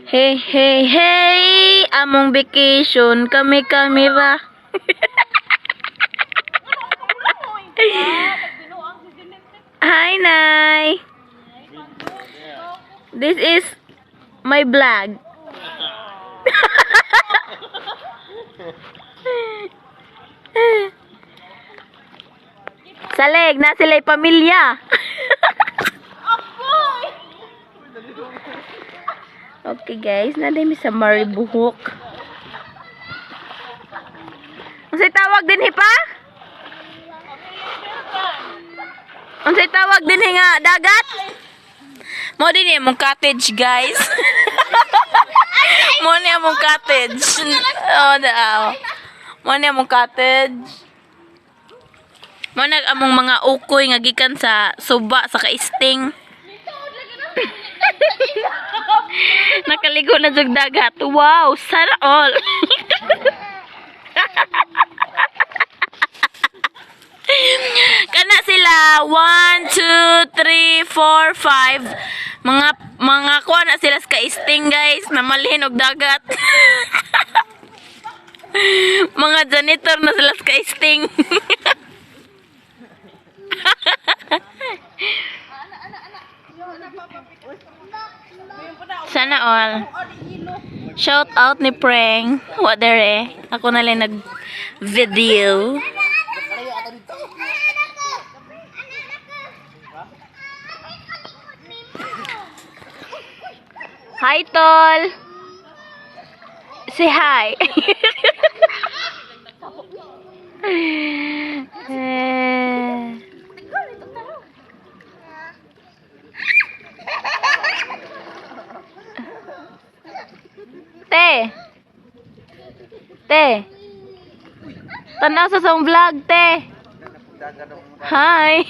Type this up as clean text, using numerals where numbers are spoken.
Hey, hey, hey! Among vacation, kami kamera. Hi, Nay! This is my vlog. Salig, na sila'y pamilya. Okay guys, nadami sa maribuhok. Unsay tawag din hipa? Unsay tawag din nga dagat? Mo din imong cottage guys. Mo ni among cottage. Oh, daaw. Mo ni among cottage. Mo nag among mga ukoy nga gikan sa suba sa kaisting. Nakaligo na jug dagat. Wow, sana all. Kana sila 1 2 3 4 5 mga kuha na sila sa kaisting guys, namalhin og dagat. Mga janitor na sila sa kaisting. Sana all. Shout out ni Preng. What dere? Ako na lang nag-video. Hi, Tol. Say hi. Te. Tanaw sa song vlog, te. Hi.